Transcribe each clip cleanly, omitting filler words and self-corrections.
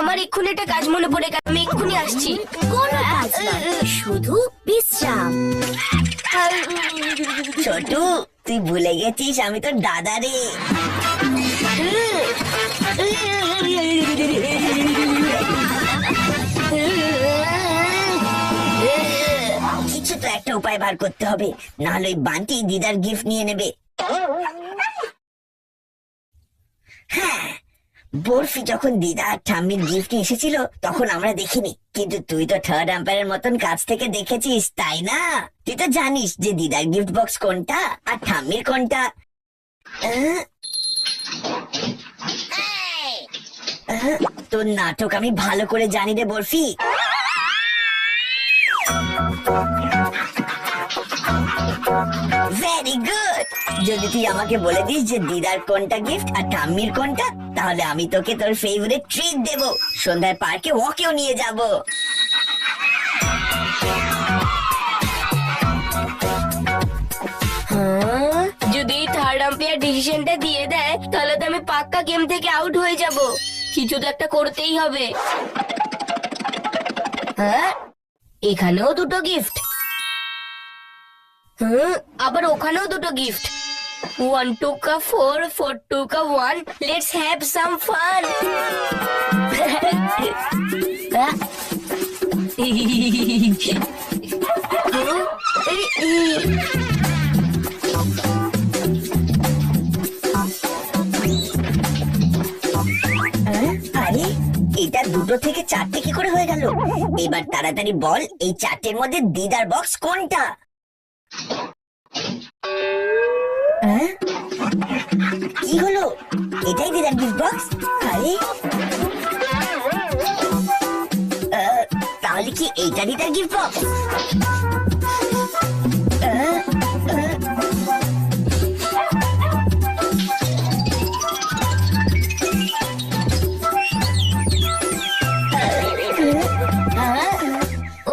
আমার এক্ষুনি একটা কাজ মনে পড়ে গেল, আমি এক্ষুনি আসছি। কোনো কাজ নয়, শুধু বিশ্রাম। ছোটু, তুই ভুলে গেছিস আমি তোর দাদা রে। কিছু তো একটা উপায় বার করতে হবে, নাহলে ওই বান্টি দিদার গিফট নিয়ে নেবে। হ্যাঁ, বরফি যখন দিদা আর ঠাম্মির গিফট নিয়ে এসেছিল তখন আমরা দেখিনি, কিন্তু তুই তো থার্ড আম্পায়ারের মতন কাছ থেকে দেখেছিস, তাই না? তুই তো জানিস যে দিদার গিফট বক্স কোনটা আর ঠাম্মির কোনটা। তোর নাটক আমি ভালো করে জানি রে বরফি। Very good. যদি তুই আমাকে বলে দিস যে দিদার কোনটা গিফট আর ঠাম্মির কোনটা, তাহলে আমি তোকে তোর ফেভারিট ট্রিট দেব, সন্ধ্যায় পার্কে ওয়াকেও নিয়ে যাব। যদি থার্ড আম্পায়ার ডিসিশনটা দিয়ে দেয় তাহলে তো আমি পাক্কা গেম থেকে আউট হয়ে যাব। কিছু তো একটা করতেই হবে। হ্যাঁ, এখানেও দুটো গিফট। আবার ওখানেও দুটো গিফট। 1 2 का 4 4 2 का 1। Let's have some fun. আরে, এটা দুটো থেকে চারটে কি করে হয়ে গেল? এবার তাড়াতাড়ি বল, এই চারটের মধ্যে দিদার বক্স কোনটা? কি হলো? এটাই দিদার গিফট বক্স? আরে, তাহলে কি এইটা দিদার গিফট বক্স?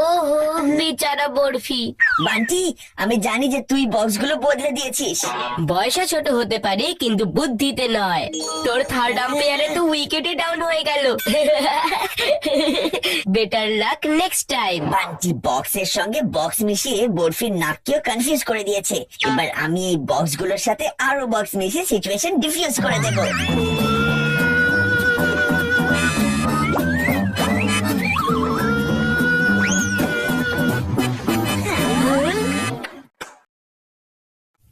ওহো, বেচারা বরফি। বান্টি, আমি জানি যে তুই বক্সগুলো বদলে দিয়েছিস। বয়সে ছোট হতে পারে কিন্তু বুদ্ধিতে নয়। তোর থার্ড আম্পায়ারে তো উইকেটে ডাউন হয়ে গেল। Better luck next time. Bunty বক্সের সঙ্গে বক্স মিশিয়ে বরফির নাককেও কনফিউজ করে দিয়েছে। এবার আমি এই বক্সগুলোর সাথে আরো বক্স মিশিয়ে সিচুয়েশন ডিফিউজ করে দেব।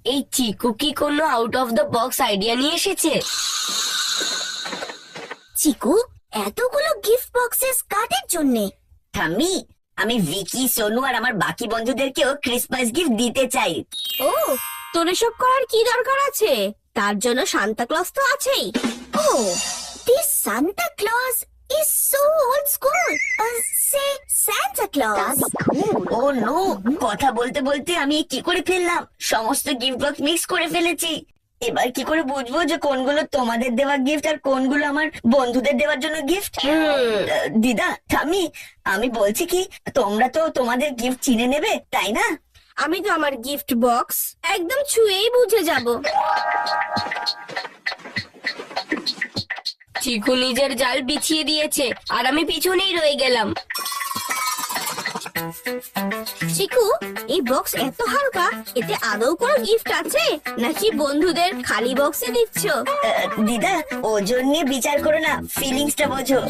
এই চিকু কি কোনো out of the box idea নিয়ে এসেছে? চিকু, এতগুলো গিফট বক্সেস কাদের জন্যে? ঠাম্মি, আমি ভিকি, সোনু আর আমার বাকি বন্ধুদেরকেও ক্রিসমাস গিফট দিতে চাই। ও, তোর এসব করার কি দরকার আছে? তার জন্য সান্তা ক্লজ তো আছেই। Oh, this Santa Claus is so old school. Say Santa Claus. Oh no, কথা বলতে বলতে আমি কি করে ফেললাম, সমস্ত গিফট বক্স মিক্স করে ফেলেছি। এবার কি করে বুঝবো যে কোনগুলো তোমাদের দেওয়া গিফট আর কোনগুলো আমার বন্ধুদের দেওয়ার জন্য গিফট? দিদা, ঠাম্মি, আমি বলছি কি, তোমরা তো তোমাদের গিফট চিনে নেবে, তাই না? আমি তো আমার গিফট বক্স একদম ছুঁয়েই বুঝে যাব। চিকু নিজের জাল বিছিয়ে দিয়েছে আর আমি পিছনেই রয়ে গেলাম। চিকু, এই বক্স এত হালকা, এতে আদৌ কোনো গিফট আছে নাকি বন্ধুদের খালি বক্সে দিচ্ছ? দিদা, ওজন নিয়ে বিচার করো না, ফিলিংসটা বোঝো।